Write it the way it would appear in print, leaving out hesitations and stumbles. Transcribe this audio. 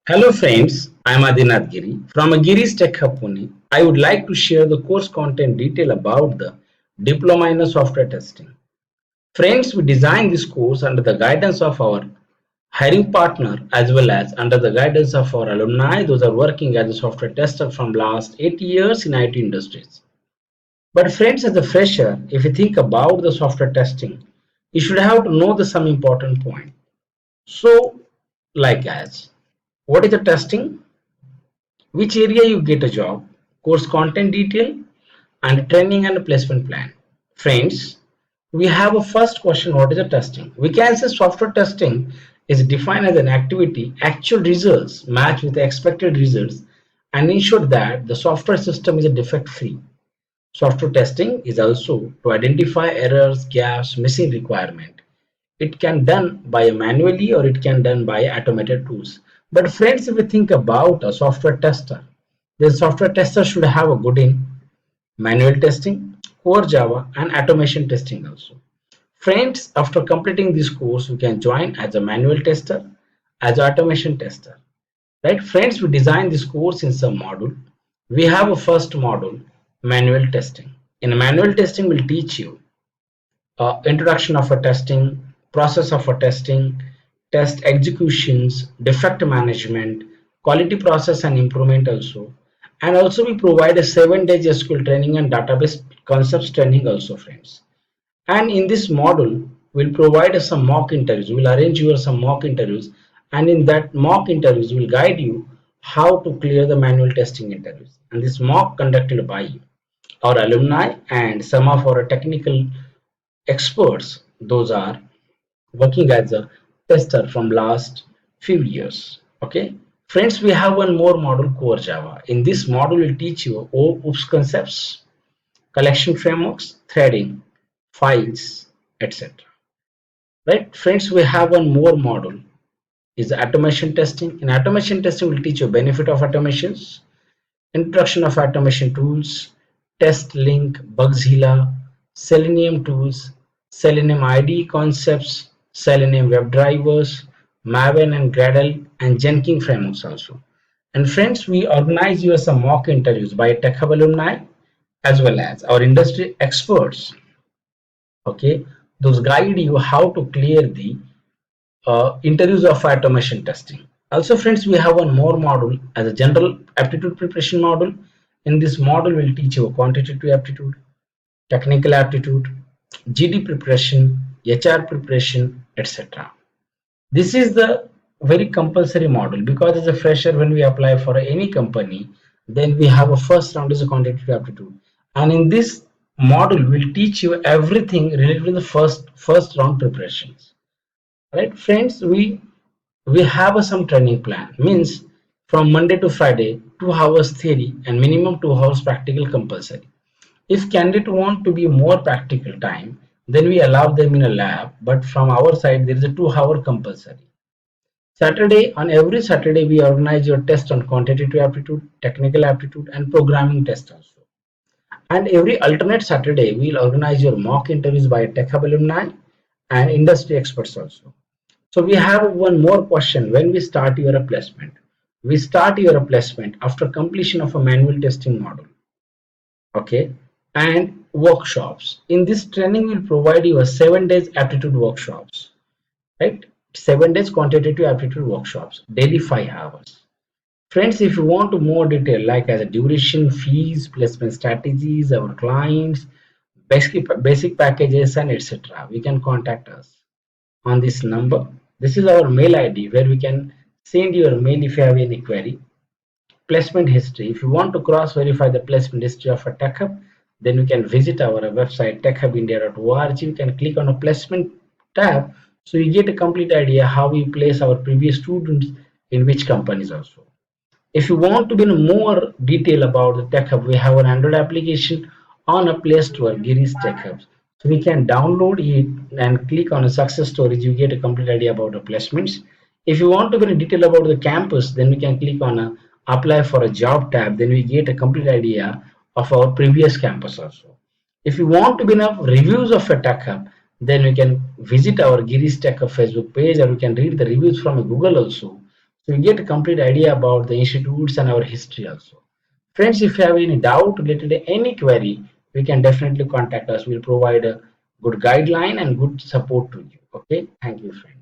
Hello friends, I am Adinath Giri from Giri's Tech Hub Pune. I would like to share the course content detail about the Diploma in Software Testing. Friends, we designed this course under the guidance of our hiring partner as well as under the guidance of our alumni. Those are working as a software tester from last 8 years in IT industries. But friends, as a fresher, if you think about the software testing, you should have to know the some important point. So, like as what is the testing? Which area you get a job, course content detail, and training and placement plan. Friends, we have a first question: what is the testing? We can say software testing is defined as an activity, actual results match with the expected results, and ensure that the software system is defect free. Software testing is also to identify errors, gaps, missing requirement. It can done by manually or it can done by automated tools. But friends, if we think about a software tester, the software tester should have a good in manual testing, core Java, and automation testing also. Friends, after completing this course, you can join as a manual tester, as an automation tester. Right, friends, we designed this course in some module. We have a first module, manual testing. In manual testing, we'll teach you introduction of a testing, process of a testing, test executions, defect management, quality process and improvement also. And also we provide a 7 days SQL training and database concepts training also, friends. And in this module, we'll provide some mock interviews. We'll arrange you some mock interviews. And in that mock interviews, we'll guide you how to clear the manual testing interviews. And this mock conducted by our alumni and some of our technical experts. Those are working as a tester from last few years. Okay, friends, we have one more module, core Java. In this module we'll teach you OOPS concepts, collection frameworks, threading, files, etc. Right, friends, we have one more module is automation testing. In automation testing we'll teach you benefit of automations, introduction of automation tools, test link, Bugzilla, Selenium tools, Selenium IDE concepts, Selenium WebDrivers, Maven and Gradle, and Jenkins frameworks also. And friends, we organize you some mock interviews by Tech Hub alumni as well as our industry experts. Okay, those guide you how to clear the interviews of automation testing. Also, friends, we have one more module as a general aptitude preparation module. In this module, we'll teach you quantitative aptitude, technical aptitude, GD preparation, HR preparation, etc. This is the very compulsory model because as a fresher, when we apply for any company, then we have a first round is a quantitative aptitude, and in this module, we'll teach you everything related to the first round preparations. Right, friends, we have some training plan, means from Monday to Friday 2 hours theory and minimum 2 hours practical compulsory. If candidate want to be more practical time, then we allow them in a lab, but from our side there is a 2 hour compulsory. Saturday, on every Saturday we organize your test on quantitative aptitude, technical aptitude, and programming test also. And every alternate Saturday we'll organize your mock interviews by Tech Hub alumni and industry experts also. So we have one more question. When we start your placement, we start your placement after completion of a manual testing model. Okay, and workshops. In this training, we'll provide you a 7 days aptitude workshops. Right, 7 days quantitative aptitude workshops, daily 5 hours. Friends, if you want to more detail like as a duration, fees, placement strategies, our clients, basic packages, and etc., we can contact us on this number. This is our mail ID where we can send your mail if you have any query. Placement history. If you want to cross verify the placement history of a Tech Hub, then you can visit our website techhubindia.org. You can click on a placement tab so you get a complete idea how we place our previous students in which companies also. If you want to be in more detail about the Tech Hub, we have an Android application on a Play Store, Giri's Tech Hubs. So we can download it and click on a success stories. You get a complete idea about the placements. If you want to get in detail about the campus, then we can click on a apply for a job tab. Then we get a complete idea of our previous campus also. If you want to be enough reviews of a Tech Hub, then we can visit our Giri's Tech Hub Facebook page, or we can read the reviews from Google also. So you get a complete idea about the institutes and our history also. Friends, if you have any doubt related to any query, we can definitely contact us. We'll provide a good guideline and good support to you. Okay, thank you, friends.